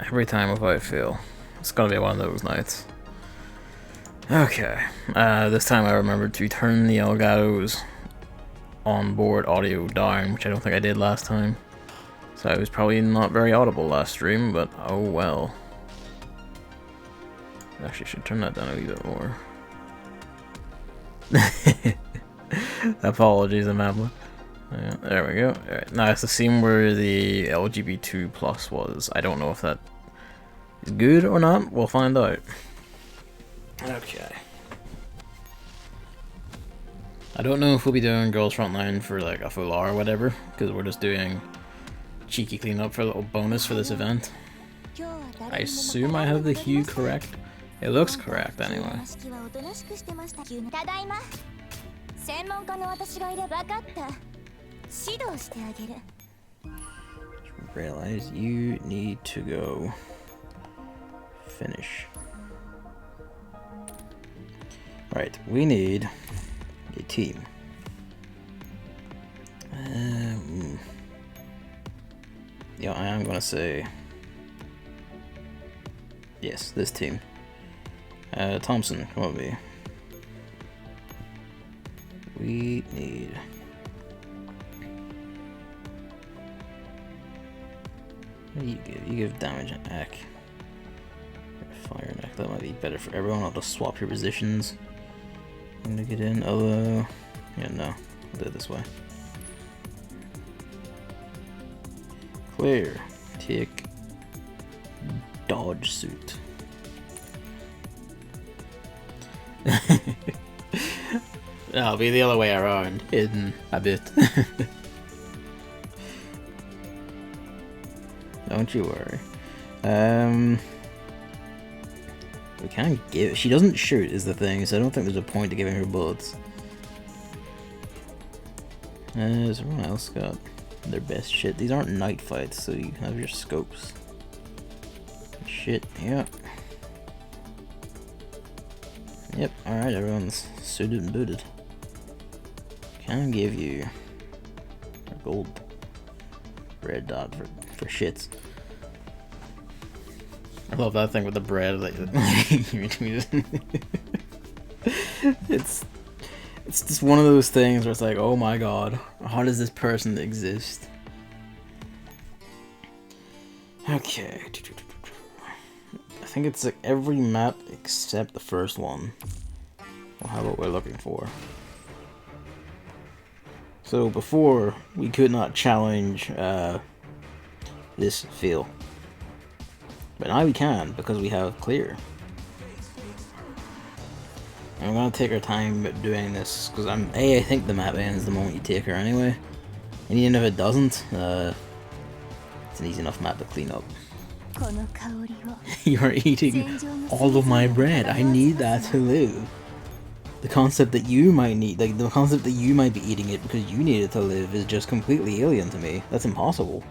every time without fail. It's gonna be one of those nights. Okay, this time I remembered to turn the Elgato's onboard audio down, which I don't think I did last time. So I was probably not very audible last stream, but oh well. Actually, should turn that down a wee bit more. Apologies, Amabla. Yeah, there we go. Alright, now it's the scene where the LGBT plus was. I don't know if that is good or not. We'll find out. Okay. I don't know if we'll be doing Girls Frontline for like a full hour or whatever, because we're just doing cheeky cleanup for a little bonus for this event. I assume I have the hue correct. It looks correct anyway. Realize you need to go finish. Right, we need a team. Yeah, I am gonna say yes, this team. Thompson, come on, me. We need. What do you give? You give damage and ack. Fire and ack. That might be better for everyone. I'll just swap your positions. I'm gonna get in. Although, yeah, no, I'll do it this way. Clear. Take dodge suit. I'll be the other way around, hidden a bit. Don't you worry. We can't give. She doesn't shoot, is the thing, so I don't think there's a point to giving her bullets. Has everyone else got their best shit? These aren't night fights, so you have your scopes. Shit, yeah. Yep, alright, everyone's suited and booted. Can give you a gold red dot for shits. I love that thing with the bread. Like, it's just one of those things where it's like, oh my god, how does this person exist? Okay. I think it's like every map except the first one will have what we're looking for. So before, we could not challenge this feel. But now we can, because we have clear. And we're gonna take our time doing this, because I think the map ends the moment you take her anyway. And even if it doesn't, it's an easy enough map to clean up. You are eating all of my bread. I need that to live. The concept that you might need, like the concept that you might be eating it because you need it to live is just completely alien to me. That's impossible.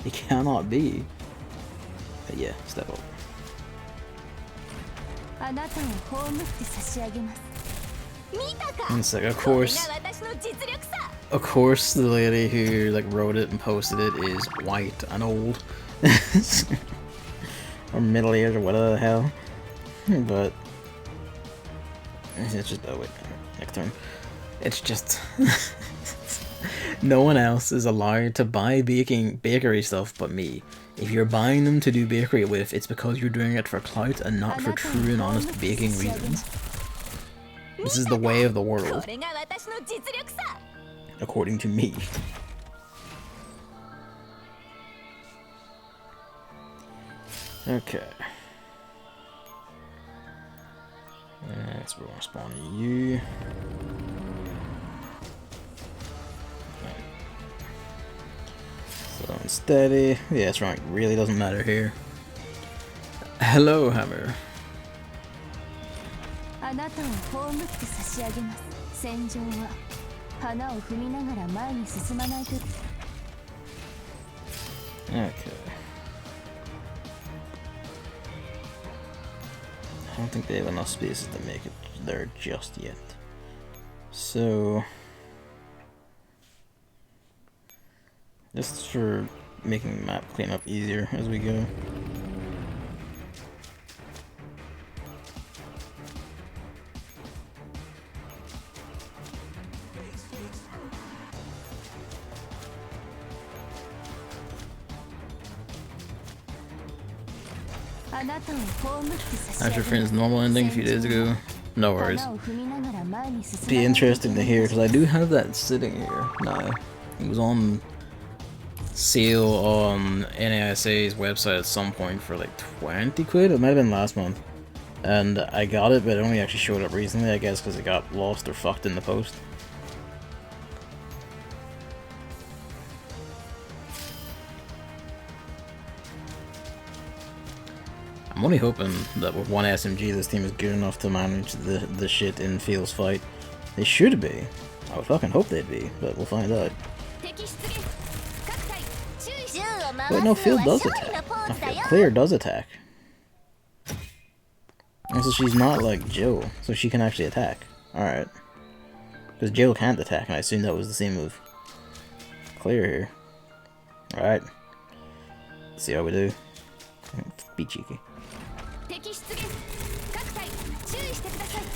It cannot be. But yeah, step up. And it's like, of course, the lady who like wrote it and posted it is white and old. Or middle-aged or whatever the hell. But it's just, oh wait, next turn. It's just no one else is allowed to buy bakery stuff but me. If you're buying them to do bakery with, it's because you're doing it for clout and not for true and honest baking reasons. This is the way of the world, according to me. Okay. That's where we're spawning you. Slow and steady. Yeah, that's right. Really doesn't matter here. Hello, Hammer. Okay. I don't think they have enough spaces to make it there just yet. So, just for making the map cleanup easier as we go, After Friends' normal ending a few days ago. No worries. Be interesting to hear, because I do have that sitting here now. It was on sale on NASA's website at some point for like 20 quid. It might have been last month. And I got it, but it only actually showed up recently, I guess, because it got lost or fucked in the post. I'm only hoping that with one SMG this team is good enough to manage the shit in Field's fight. They should be. I would fucking hope they'd be, but we'll find out. Wait, no, Field does attack. Okay, Clear does attack. And so she's not like Jill, so she can actually attack. Alright. Because Jill can't attack, and I assume that was the same move. Clear here. Alright. See how we do. Be cheeky.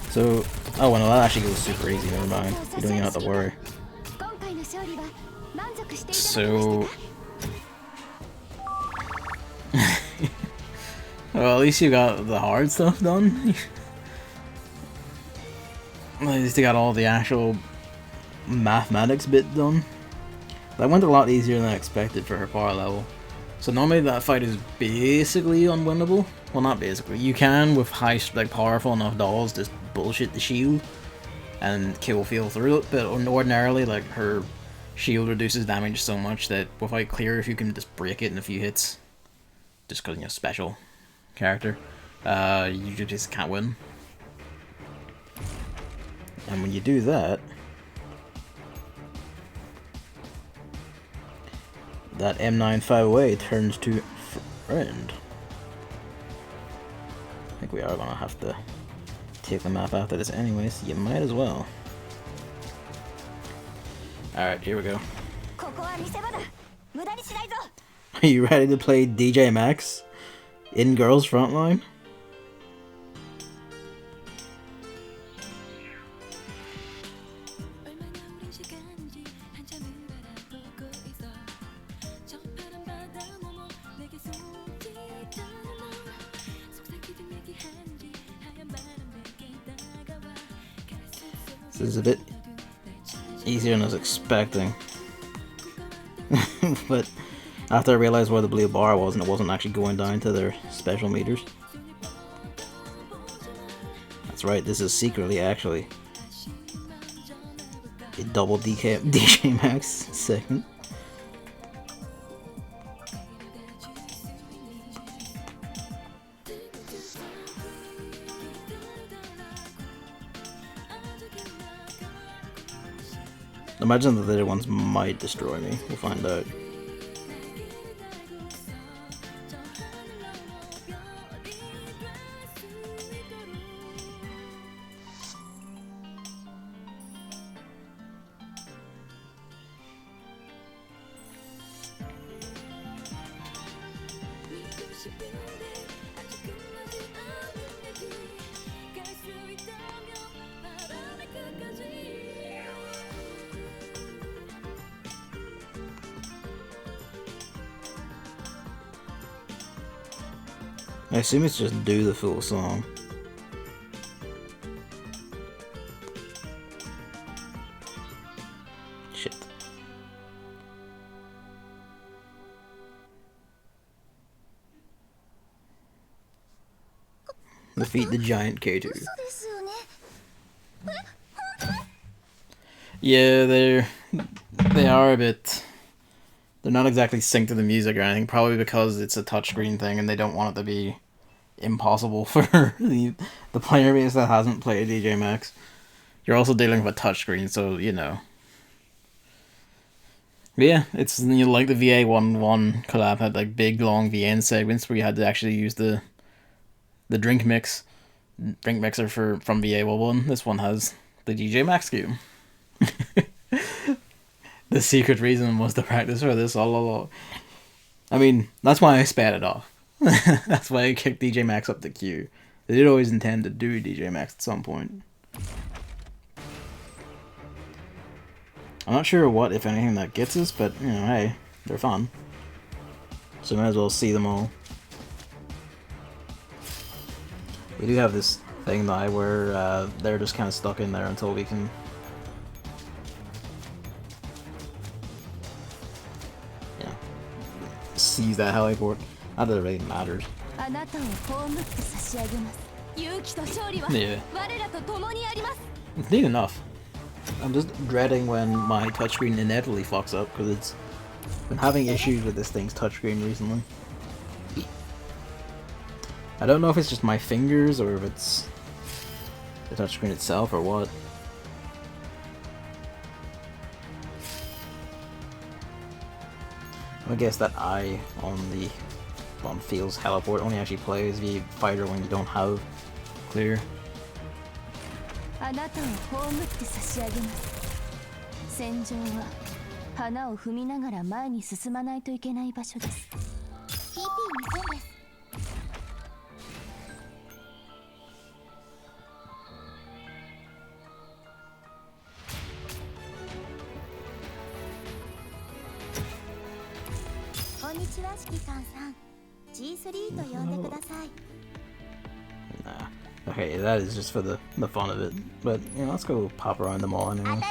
So, oh well, no, that actually goes super easy, never mind. You don't even have to worry. So... well, at least you got the hard stuff done. At least you got all the actual mathematics bit done. That went a lot easier than I expected for her power level. So normally that fight is basically unwinnable. Well, not basically. You can, with high, like powerful enough dolls, just bullshit the shield and kill Field through it. But ordinarily, like her shield reduces damage so much that without Clear, if you can just break it in a few hits, just because you're special character, you just can't win. And when you do that, that M9508 turns to friend. I think we are gonna have to take the map after this anyway, so you might as well. Alright, here we go. Are you ready to play DJMAX in Girls Frontline? This is a bit easier than I was expecting. But after I realized where the blue bar was and it wasn't actually going down to their special meters. That's right, this is secretly actually a double DJMAX second. Imagine that the other ones might destroy me. We'll find out. I assume it's just do the full song. Shit. Defeat the giant K2. Yeah, they are a bit... They're not exactly synced to the music or anything, probably because it's a touchscreen thing and they don't want it to be impossible for the player base that hasn't played DJMAX. You're also dealing with a touchscreen, so you know. But yeah, it's like the VA11 collab had like big long VN segments where you had to actually use the drink mixer from VA11. This one has the DJMAX game. The secret reason was to practice for this all along. I mean, that's why I spat it off. That's why I kicked DJMAX up the queue. They did always intend to do DJMAX at some point. I'm not sure what, if anything, that gets us, but, you know, hey, they're fun. So might as well see them all. We do have this thing now where they're just kind of stuck in there until we can, you know, seize that heliport. Not that it really matters. Yeah. It's neat enough. I'm just dreading when my touchscreen inevitably fucks up because it's been having issues with this thing's touchscreen recently. I don't know if it's just my fingers or if it's the touchscreen itself or what. I guess that eye on the Field's heliport only actually plays the fighter when you don't have clear. あなたを葬って差し上げます。戦場は花を踏みながら前に進まないといけない場所です。TP2000です。こんにちは、指揮官さん。G3 と呼んでください。Nah. Okay, that is just for the fun of it. But, you know, let's go pop around them all anyway.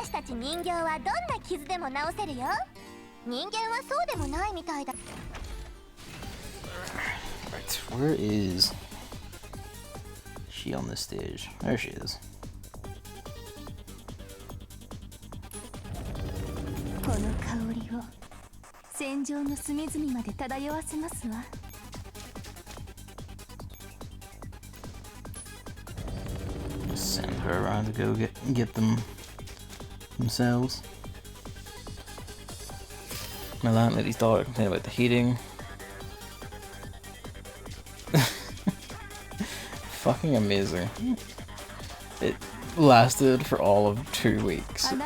Right, where is she on this stage? There she is. Send her around to go get them themselves. My landlady's daughter complained about the heating. Fucking amazing. It lasted for all of 2 weeks. I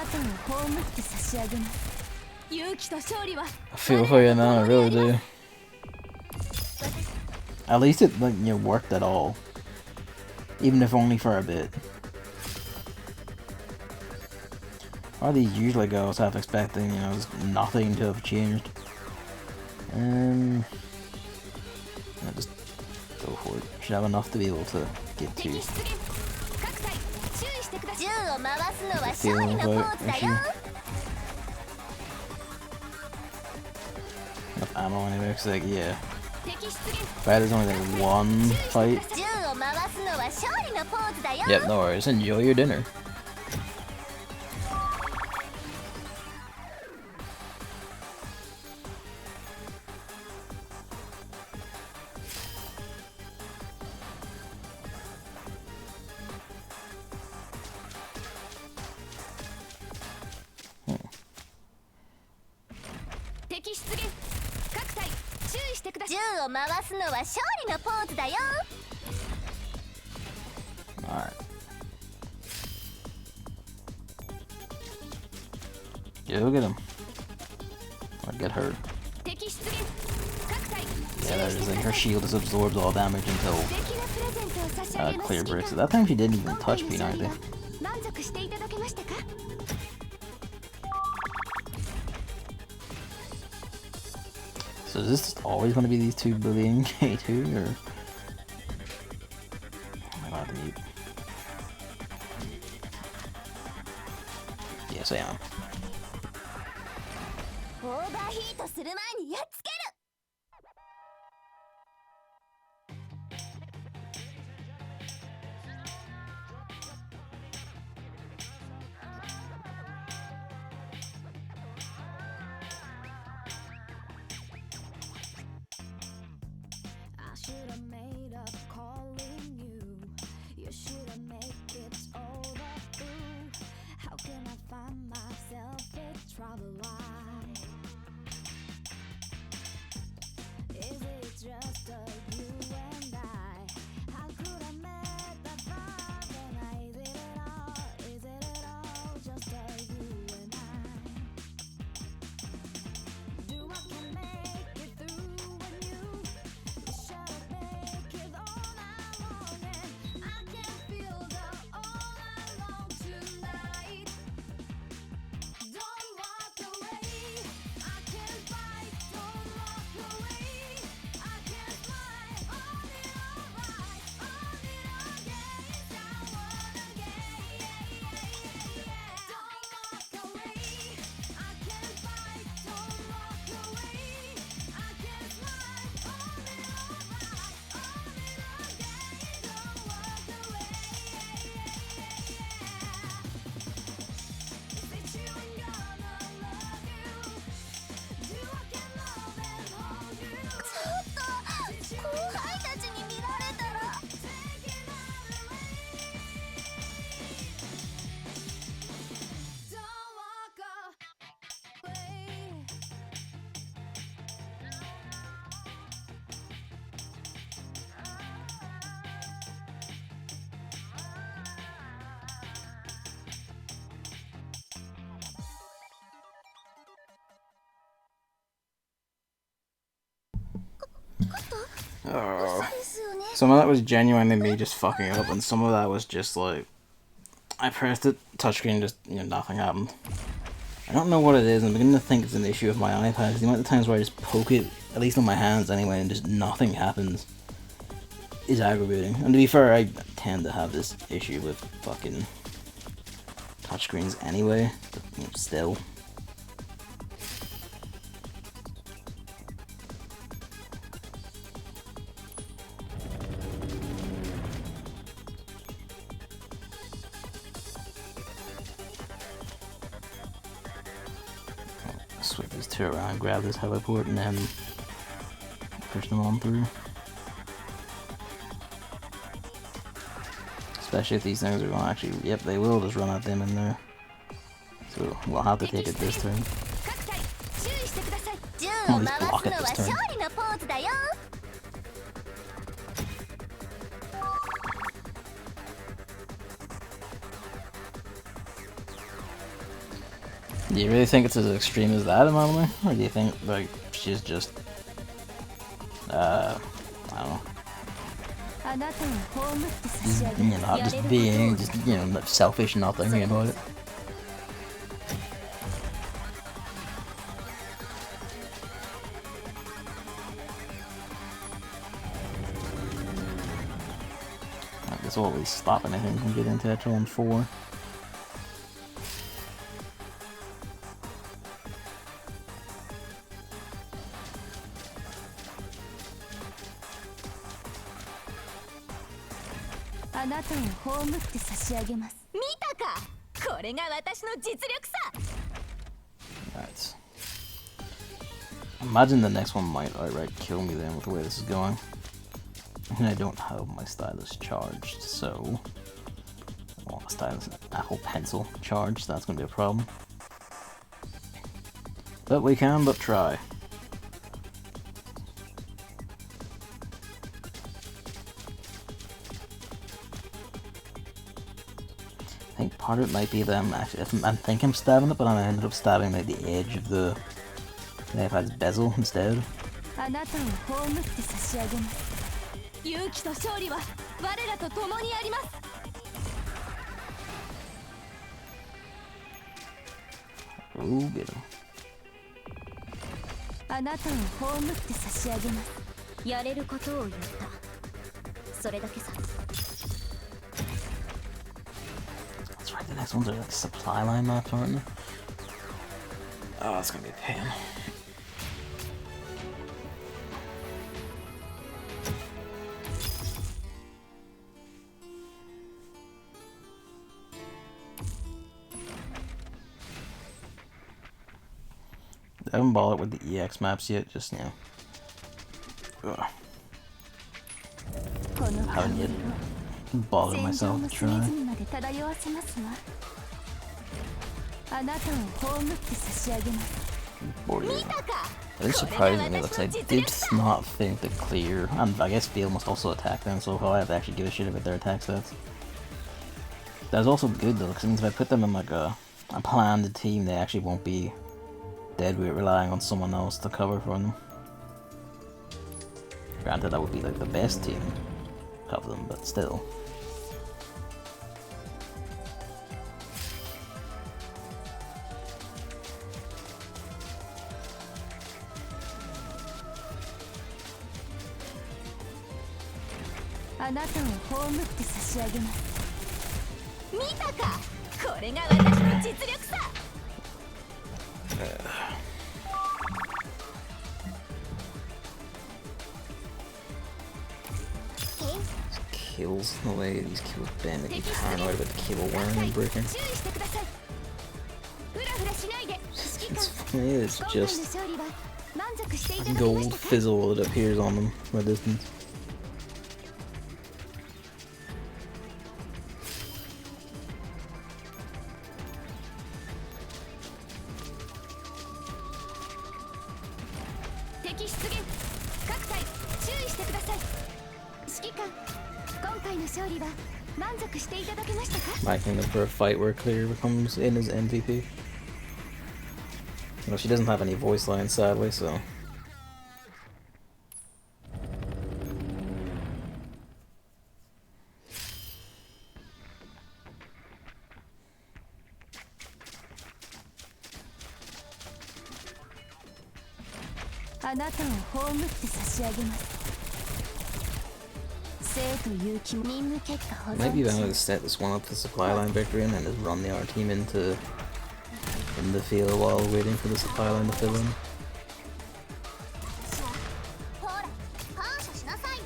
feel for you now, I really do. At least it, like, you know, worked at all. Even if only for a bit. Why these usually go half expecting, you know, nothing to have changed. Yeah, just go for it. Should have enough to be able to get to. Feeling about issue. Enough ammo anyway, cause like, yeah. Bad is only like one fight. Yep, no worries. Enjoy your dinner. Alright. Yeah, go get him. Or get her. Yeah, that is like her shield has absorbed all damage until clear breaks. So that time she didn't even touch me either. So is this always going to be these two bullying K2 or? Oh my god, the Yes, I am. Oh. Some of that was genuinely me just fucking up, and some of that was just like I pressed it, touchscreen, just nothing happened. I don't know what it is. I'm beginning to think it's an issue with my iPad. The amount of times where I just poke it, at least on my hands anyway, and just nothing happens, is aggravating. And to be fair, I tend to have this issue with fucking touchscreens anyway, but still. Switch these two around, grab this heliport, and then push them on through. Especially if these things are going to actually, yep, they will just run at them in there. So we'll have to take it this turn. I'll at least block it this turn. Do you really think it's as extreme as that, Emily? Or do you think, like, she's just, I don't know. Just being, selfish and not thinking about it. This will at least stop anything from getting into Echelon 4. Right. Imagine the next one might outright kill me then with the way this is going. And I don't have my stylus charged, so... Well, my stylus Apple Pencil charged, that's gonna be a problem. But we can but try. I think part of it might be that I think I'm stabbing it, but I ended up stabbing like the edge of the iPad's bezel instead. Ooh, get him. That's right, the next ones are like supply line maps, aren't they? Oh, that's gonna be a pain. I haven't bothered with the EX maps yet, just, haven't yet bothered myself to try. It is surprising me because I did not think that clear, and I guess Field must also attack them, so I have to actually give a shit about their attack stats. That's also good though, because it means if I put them in like a planned team, they actually won't be dead weight relying on someone else to cover for them. Granted, that would be like the best team of them, but still. Kills, the way these kills bend, they be paranoid about the cable wiring and breaking. It's funny, it's just gold fizzle that appears on them from a distance. Liking them for a fight where Clear becomes in as MVP. Well, she doesn't have any voice lines, sadly, so. あなたを葬って差し上げます。生という気も任務結果保存 Maybe valid to set this one up for supply line victory and then just run the R team in the field while waiting for the supply line to fill in. ほら感謝しなさいよ。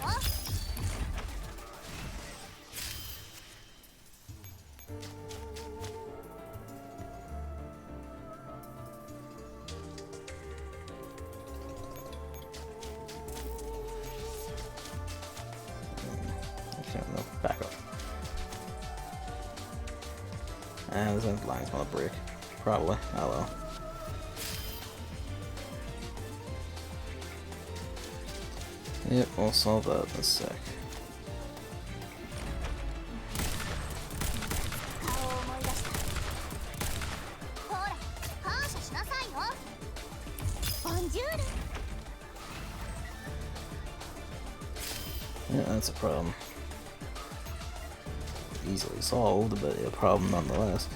Actually, no, back up. And this line's gonna break. Probably. Oh well. Yep, we'll solve that in a sec. 顔を思い出した。ほら感謝しなさいよ。ボンジュール。 Yeah, that's a problem. Easily solved, but a problem nonetheless.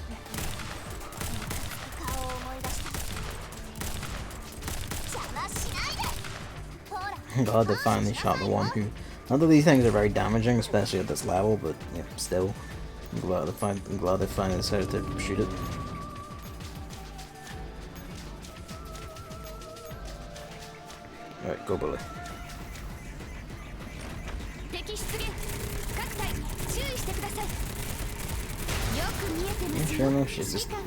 顔を思い出した。邪魔しないで。ほら I'm glad they finally shot the one who. Not that these things are very damaging, especially at this level, but yeah, still. I'm glad they finally decided to shoot it. Alright, go bully. 敵出現。各隊注意してください。よく見えてます Yeah, よ。 sure enough, she's just 今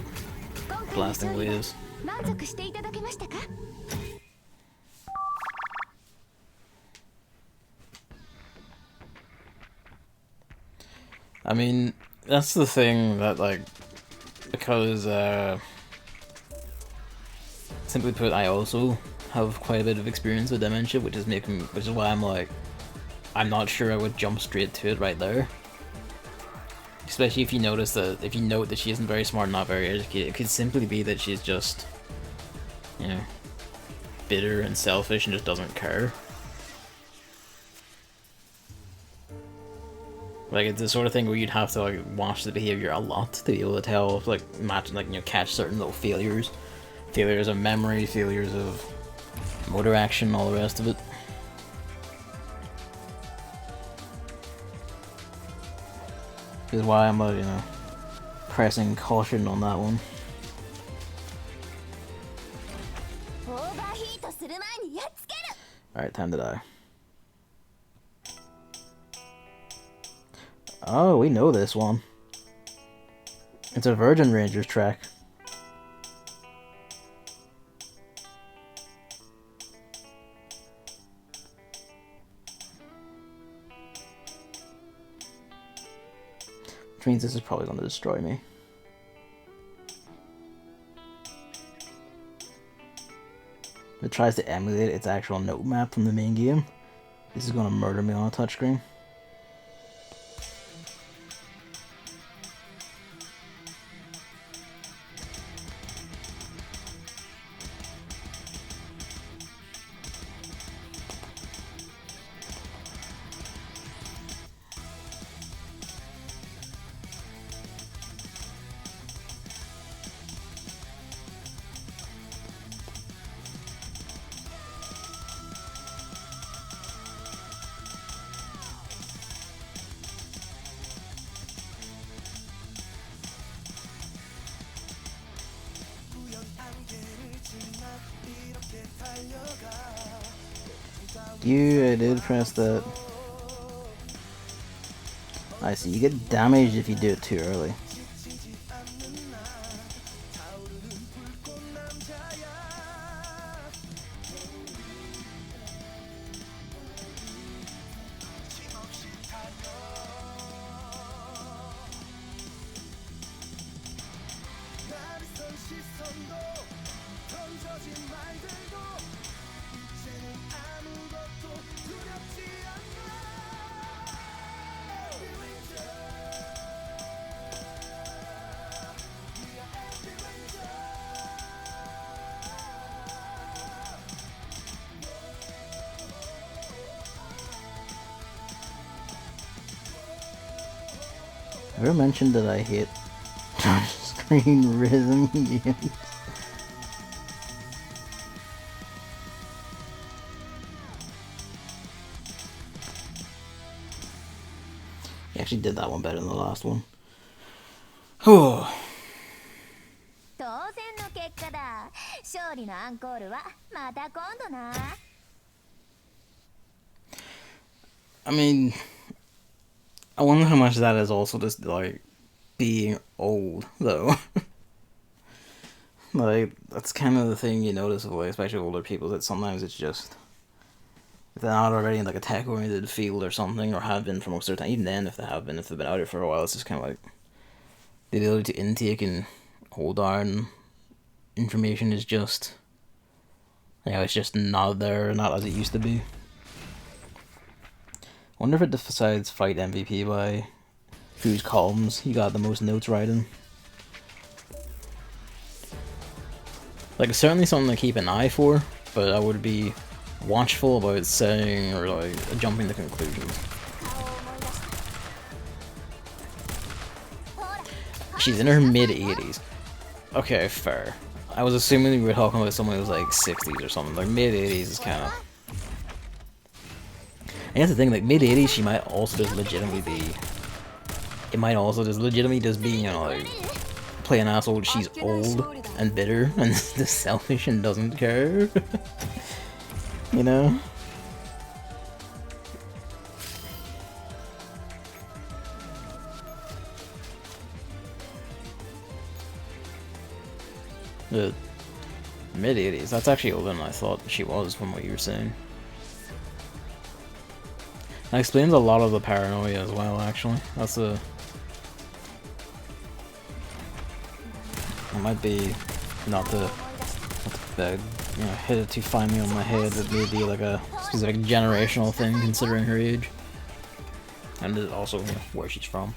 回の blasting 勝利は waves. 満足していただけましたか？ I mean, that's the thing that, like, because, simply put, I also have quite a bit of experience with dementia, which is why I'm like, I'm not sure I would jump straight to it right there. Especially if you note that she isn't very smart, not very educated. It could simply be that she's just, you know, bitter and selfish and just doesn't care. Like, it's the sort of thing where you'd have to, like, watch the behavior a lot to be able to tell, like, catch certain little failures. Failures of memory, failures of motor action, all the rest of it. This is why I'm, you know, pressing caution on that one. オーバーヒートする前にやっつける。 Alright, time to die. Oh, we know this one. It's a Virgin Rangers track. Which means this is probably going to destroy me. It tries to emulate its actual note map from the main game. This is going to murder me on a touchscreen. I did press that. I see, you get damaged if you do it too early. Ever mentioned that I hate touchscreen rhythm games? He actually did that one better than the last one. Oh. I mean, I wonder how much of that is also just like being old, though. Like, that's kind of the thing you notice with, like, especially older people, that sometimes it's just, if they're not already in like a tech-oriented field or something, or have been for most of their time, even then, if they have been, if they've been out here for a while, it's just kind of like the ability to intake and hold on information is just, you know, it's just not there, not as it used to be. I wonder if it decides fight MVP by whose columns he got the most notes right in. Like, it's certainly something to keep an eye for, but I would be watchful about saying or like jumping to conclusions. She's in her mid-80s. Okay, fair. I was assuming we were talking about someone who was like 60s or something. Like, mid-80s is kind of... I guess the thing, like, mid-80s, she might also just legitimately be... It might also just legitimately just be, you know, like, play an asshole. She's old and bitter and just selfish and doesn't care. You know? The mid-80s, that's actually older than I thought she was from what you were saying. That explains a lot of the paranoia as well, actually. That's a... It might be not to you know, hit it too finely on my head, it may be like a specific generational thing considering her age. And also, you know, where she's from.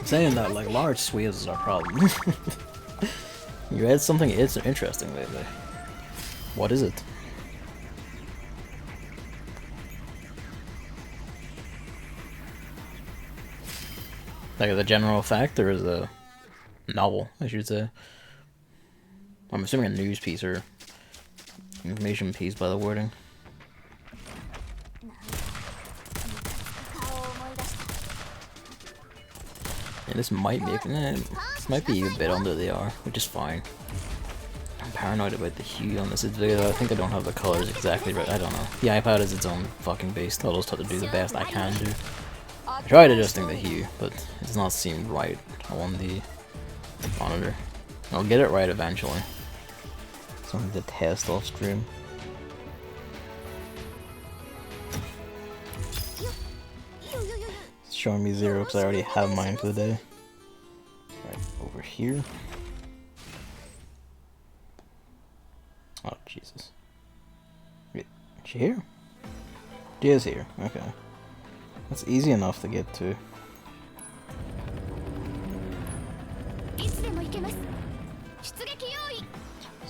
Saying that, like, large swathes are a problem. You read something interesting lately. What is it? Like the general fact, or is a novel, I should say. I'm assuming a news piece or information piece by the wording. Yeah, this might be this might be a bit under the R, which is fine. I'm paranoid about the hue on this video. I think I don't have the colors exactly right. I don't know. The iPad is its own fucking beast. I'll just have to do the best I can do. I tried adjusting the hue, but it does not seem right on the monitor. I'll get it right eventually. Something to test off stream. It's showing me 0 because I already have mine for the day. Right over here. Oh, Jesus. Wait, is she here? She is here, okay. That's easy enough to get to.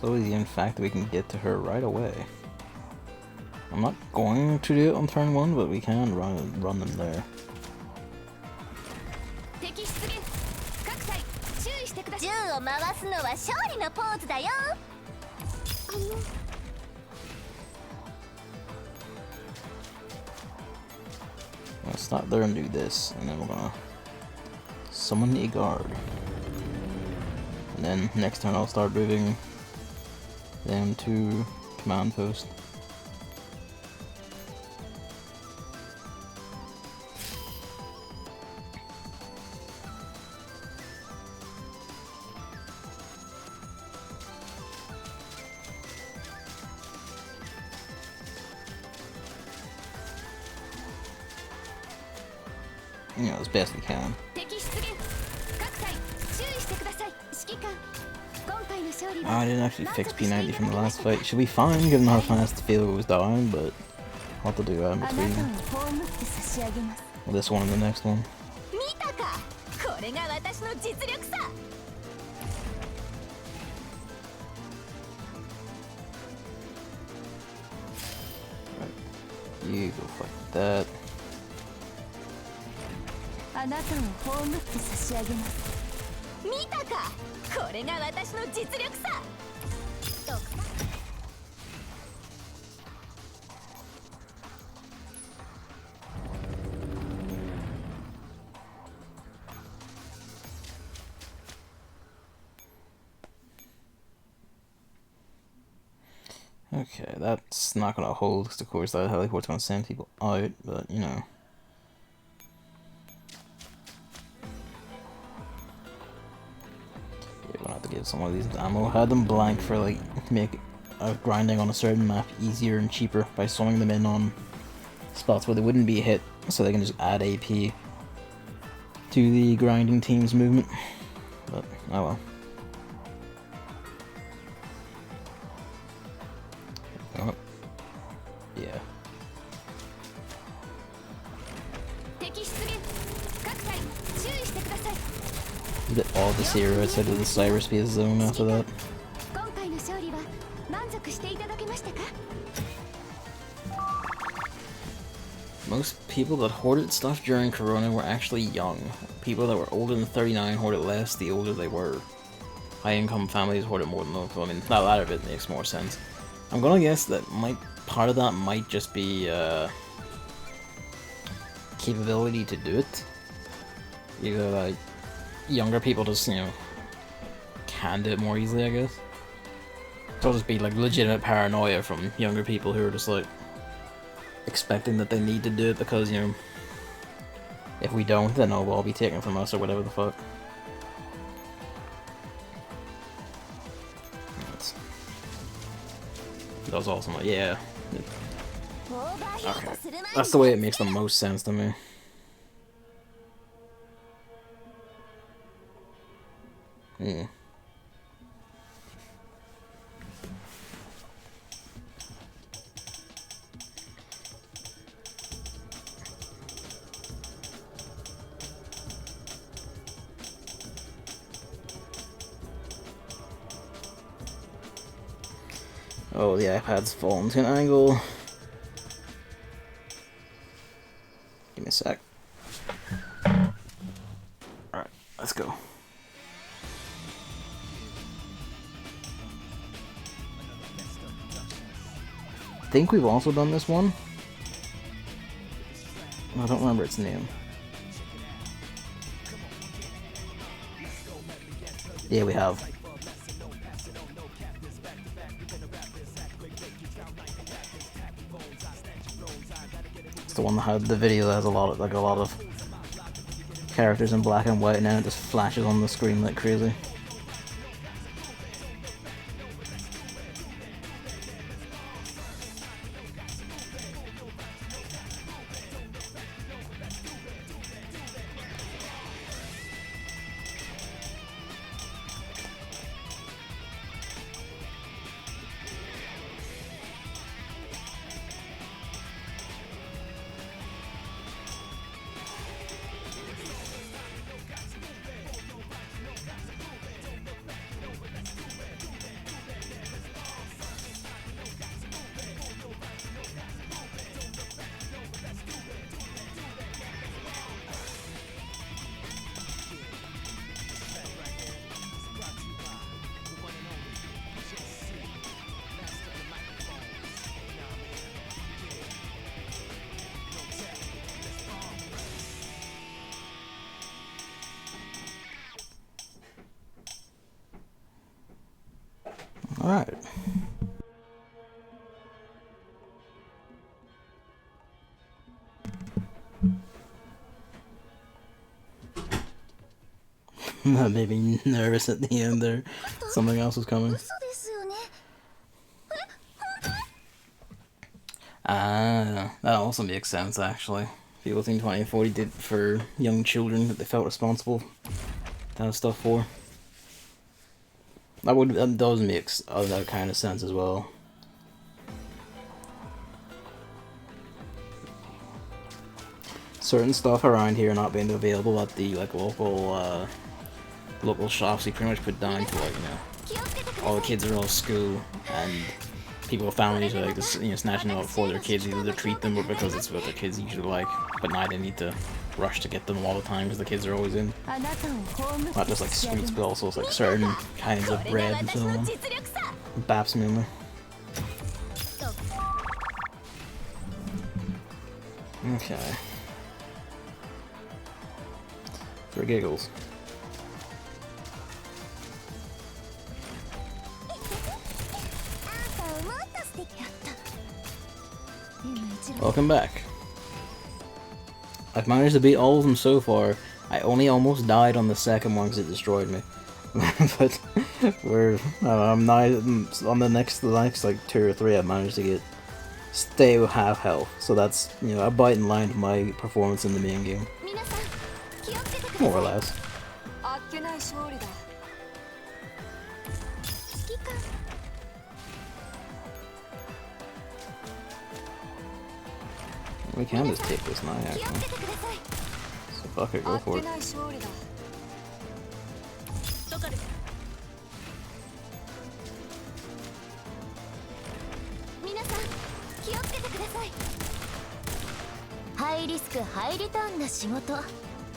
So easy, in fact, that we can get to her right away. I'm not going to do it on turn 1, but we can run them there. Let's stop there and do this, and then we're gonna summon a guard. And then next turn I'll start moving them to command post. You know, as best we can. Oh, I didn't actually fix P90 from the last fight. Should be fine, given how fast Philo was down, but I'll have to do that in between. Well, this one and the next one. Right. You go fight that. あなたを葬って差し上げます。見たか、これが私の実力さ。Okay, that's not gonna hold because of course that heliport's gonna send people out, but you know. Yeah, we're gonna have to give some of these ammo. I had them blank for like make grinding on a certain map easier and cheaper by sewing them in on spots where they wouldn't be hit, so they can just add AP to the grinding team's movement. But oh well. Oh. Yeah. Did all the Sierra outside of the cyberspace zone after that? Most people that hoarded stuff during Corona were actually young. People that were older than 39 hoarded less the older they were. High-income families hoarded more than those. I mean, that latter bit makes more sense. I'm gonna guess that part of that might just be capability to do it. Either like younger people just, you know, can do it more easily, I guess. It'll just be like legitimate paranoia from younger people who are just like expecting that they need to do it because, you know, if we don't, then it'll all be taken from us or whatever the fuck. That was awesome. Yeah. Okay. That's the way it makes the most sense to me. Hmm. Oh, the iPad's fallen to an angle. Give me a sec. Alright, let's go. I think we've also done this one. I don't remember its name. Yeah, we have. It's the one that had the video that has a lot of characters in black and white, and then it just flashes on the screen like crazy. Alright. That made me nervous at the end there. Something else was coming. Ah, that also makes sense actually. People think 2040 did for young children that they felt responsible to have stuff for. That does make that kind of sense as well. Certain stuff around here not being available at the like local shops, we pretty much put down to like, you know, all the kids are all school and people with families are like just, you know, snatching it up for their kids, either to treat them or because it's what their kids usually like. But now they need to rush to get them all the time because the kids are always in. Not just like sweets, but also like certain kinds of bread and so on. Baps mainly. Okay. For giggles. Welcome back. I've managed to beat all of them so far. I only almost died on the second one because it destroyed me. But I'm now on the next like 2 or 3. I managed to stay with half health. So that's, you know, about in line with my performance in the main game, more or less. We can just take this now, actually. So fuck it, go for it.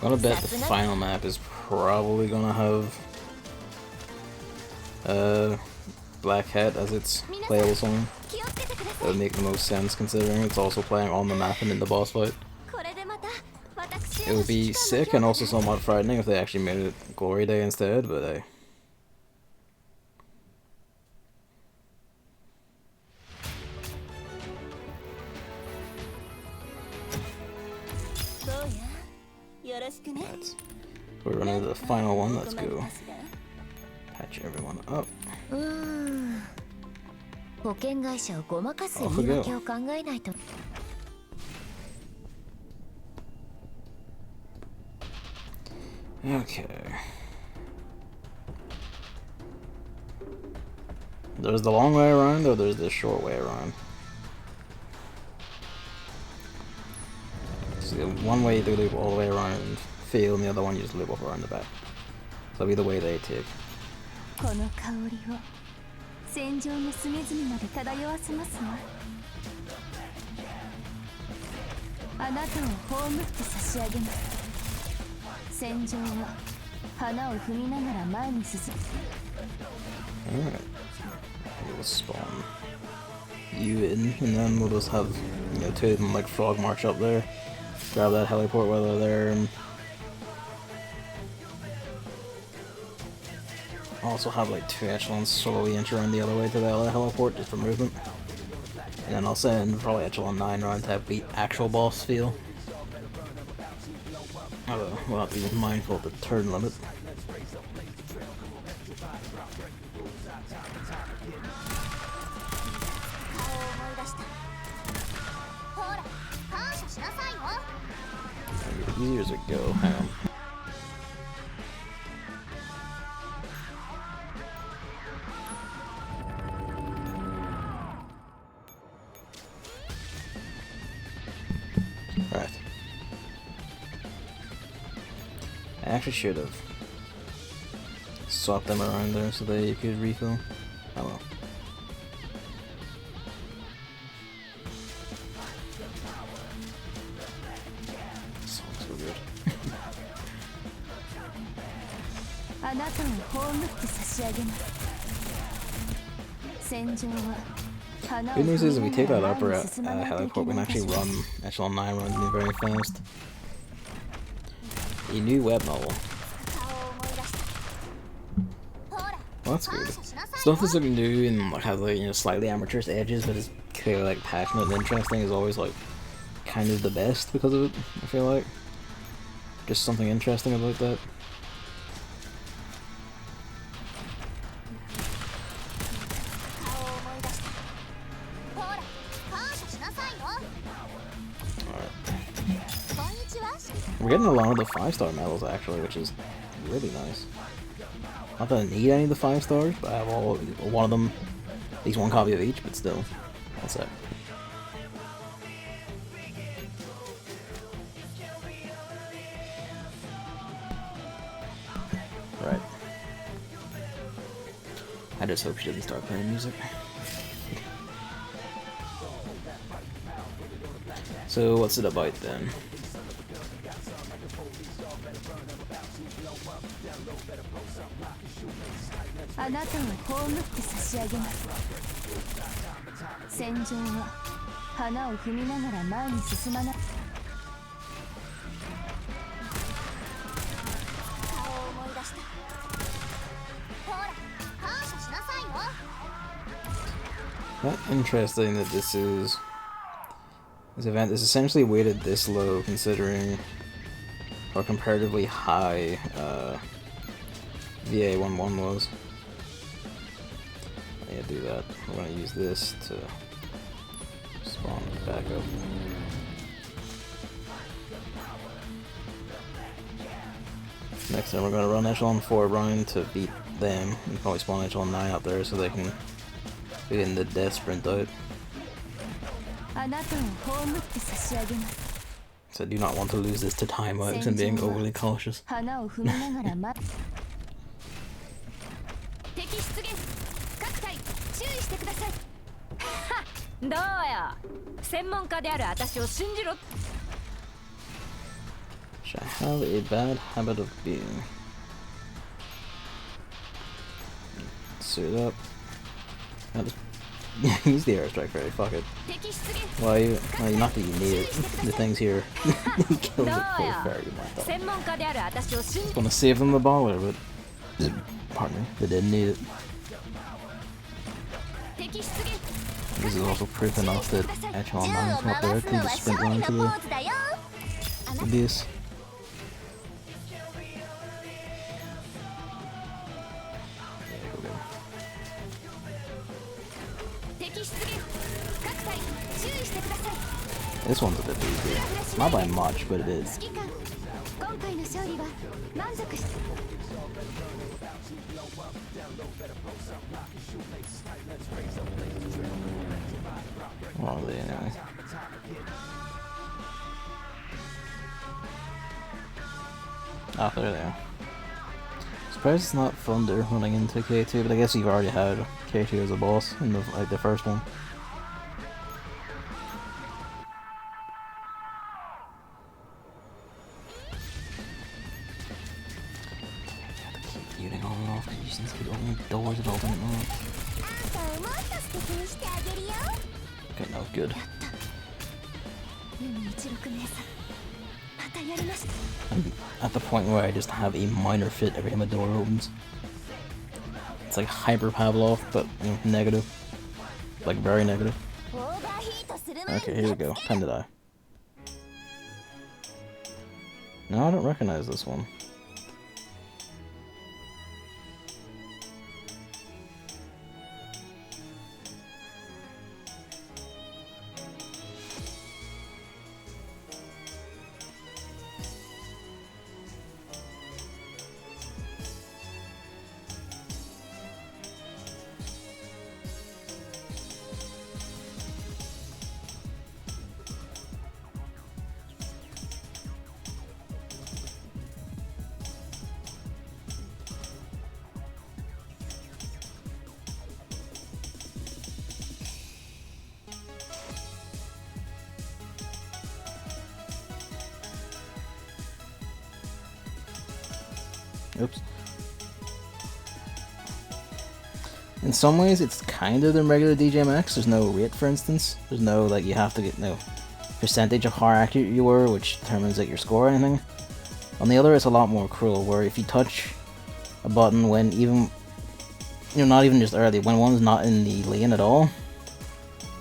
Gonna bet the final map is probably gonna have Black Hat as its playable song. That would make the most sense considering it's also playing on the map and in the boss fight. It would be sick and also somewhat frightening if they actually made it Glory Day instead, but hey. Right. We're running to the final one, let's go. Patch everyone up. Off we go. Okay. There's the long way around, or there's the short way around. So one way you loop all the way around and fail, and the other one you just loop up around the back. So that'll be the way they take. Alright. We'll spawn you in, and then we'll just have, you know, 2 of them like frog march up there. Grab that heliport while they're there, and also have like 2 echelons slowly inch around the other way to the other heliport just for movement. And then I'll send probably echelon 9 around to have the actual boss feel. Although we'll have to be mindful of the turn limit. Easier as it go. Hang on. Right. I actually should have swapped them around there so that you could refill. Oh well. Good news is if we take that upper heliport, we can actually run echelon 9 runs in very fast. A new web novel. Well, that's good. Stuff that's looking new and like has like, you know, slightly amateurish edges, but is clearly like passionate and interesting is always like kind of the best because of it. I feel like just something interesting about that. We're getting a lot of the 5-star medals actually, which is really nice. Not that I need any of the 5 stars, but I have one of them, at least one copy of each, but still, that's it. Right. I just hope she doesn't start playing music. So what's it about then? あなたを葬って差し上げます。戦場は花を踏みながら前に進まない。顔を思い出した。ほら、感謝しなさいよ。Not interesting that this event is essentially weighted this low considering how comparatively high VA11 was. Yeah, do that. We're gonna use this to spawn back up. Next time we're gonna run Echelon 4 Ryan to beat them and probably spawn Echelon 9 out there so they can begin the death sprint out. So I do not want to lose this to timeouts and being overly cautious. どうよ、専門家である私を信じろ。 Which I have a bad habit of being. Suit up. I'll just use the airstrike fairy, fuck it. Well, not that you need it. The thing's here. He kills it for the fairy, you might thought. Gonna save them the baller, but pardon me, they didn't need it. This is also proof enough that Echelon 9's not there to just sprint around to the abyss. This one's a bit easier. Not by much, but it is. What are they anyway? Ah, there they are. Surprised it's not Thunder running into K2, but I guess you've already had K2 as a boss in the first one. Muting on and off because you seem to be opening doors at all the moment. Okay, no, good. I'm at the point where I just have a minor fit every time a door opens. It's like hyper Pavlov, but you know, negative. Like very negative. Okay, here we go. Time to die. No, I don't recognize this one. Oops. In some ways, it's kind of the regular DJMAX. There's no rate, for instance. There's no, like, you have to get no percentage of how accurate you were, which determines, like, your score or anything. On the other, it's a lot more cruel, where if you touch a button when even, you know, not even just early, when one's not in the lane at all,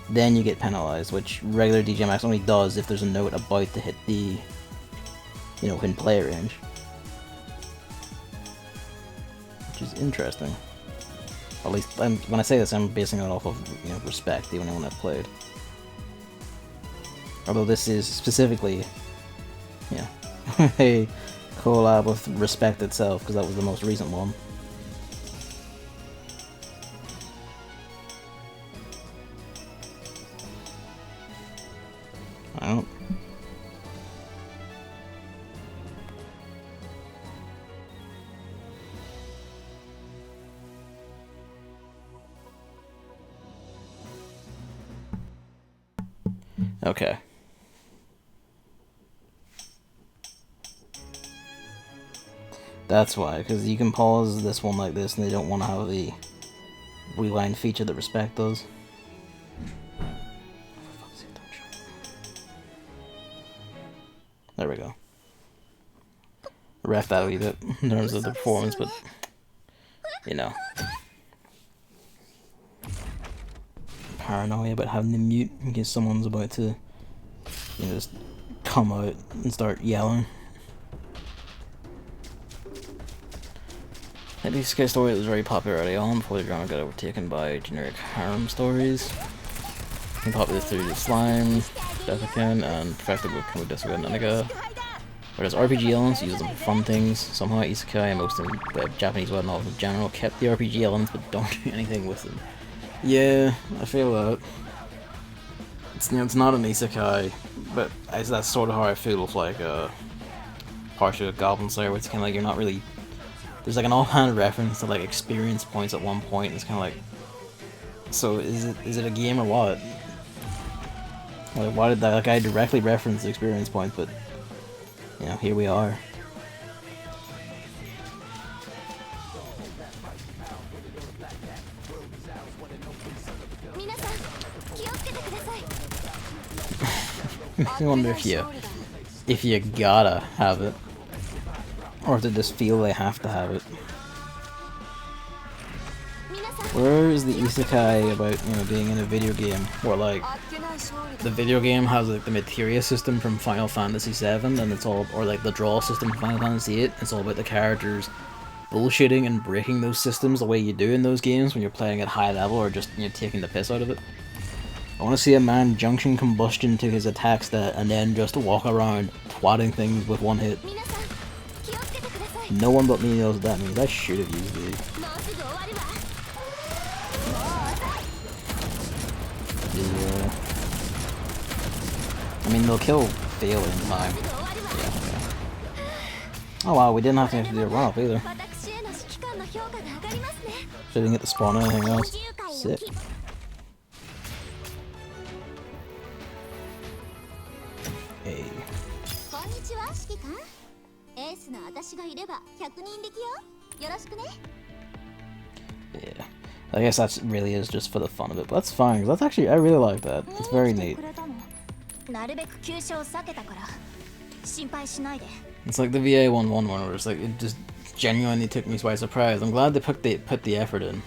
then you get penalized, which regular DJMAX only does if there's a note about to hit the, you know, in play range. Which is interesting. At least, when I say this, I'm basing it off of, you know, Respect, the only one I've played. Although this is specifically, yeah, a collab with Respect itself, because that was the most recent one. I don't. Okay. That's why, because you can pause this one like this and they don't want to have the rewind feature that Respect does. There we go. Ref that a wee bit in terms of the performance, but you know. Paranoia about having to mute in case someone's about to, you know, just come out and start yelling. That isekai story was very popular early on before the genre got overtaken by generic harem stories. And popular through the Slime, Deathaken, and perfected with Desuga and Naniga. Whereas RPG elements use them for fun things. Somehow isekai and most of the Japanese web novels in general kept the RPG elements but don't do anything with them. Yeah, I feel that. It's, you know, it's not an isekai, but that's sort of how I feel with like partial Goblin Slayer, where it's kind of like you're not really. There's like an offhand reference to like experience points at one point, and it's kind of like, so is it a game or what? Like, why did that guy directly reference the experience points? But you know, here we are. I wonder if you gotta have it, or if they just feel they have to have it. Where is the isekai about, you know, being in a video game where like the video game has like the materia system from Final Fantasy VII, and it's all, or like the draw system from Final Fantasy VIII. It's all about the characters bullshitting and breaking those systems the way you do in those games when you're playing at high level, or just, you know, taking the piss out of it. I want to see a man junction combustion to his attack stat and then just walk around twatting things with one hit. No one but me knows what that means. I should have used these. Yeah. I mean, they'll kill Fail in time. Yeah. Oh wow, we didn't have to actually do a run up either. So didn't get the spawn or anything else. Sick. Hey. Yeah. I guess that really is just for the fun of it, but that's fine, 'cause that's actually, I really like that. It's very neat. It's like the VA11 one where it's like, it just genuinely took me by surprise. I'm glad they put the effort in.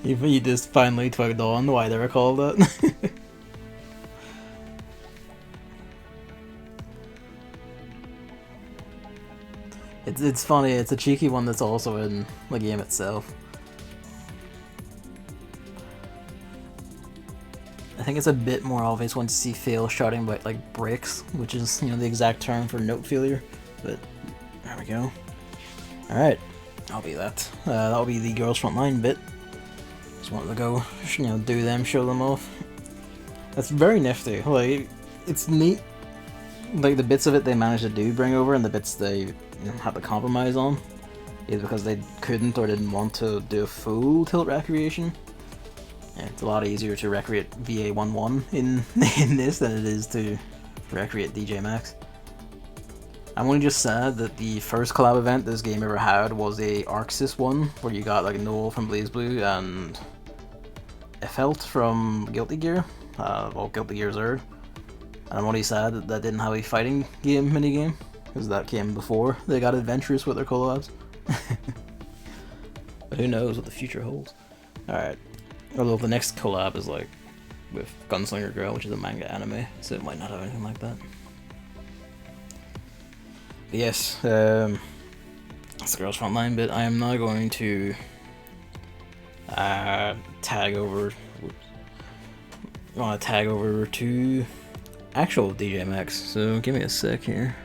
You just finally twigged on why they were called that. It's funny, it's a cheeky one that's also in the game itself. I think it's a bit more obvious once you see Fail shouting about like breaks, which is, you know, the exact term for note failure, but there we go. Alright, I'll be that. That'll be the Girls Frontline bit. Just wanted to go, you know, do them, show them off. That's very nifty. Like, it's neat. Like, the bits of it they managed to do bring over, and the bits they, you know, had to compromise on, is because they couldn't or didn't want to do a full tilt recreation. Yeah, it's a lot easier to recreate VA11 in this than it is to recreate DJMAX. I'm only just sad that the first collab event this game ever had was a Arxis one, where you got like Noel from BlazBlue and Efelt from Guilty Gear, well, Guilty Gear Zerd. And I'm only sad that that didn't have a fighting game minigame, because that came before they got adventurous with their collabs. But who knows what the future holds. Alright. Although the next collab is like with Gunslinger Girl, which is a manga anime, so it might not have anything like that. But yes, that's the Girls Frontline bit. I am now going to tag over. I want to tag over to actual DJMAX, so give me a sec here.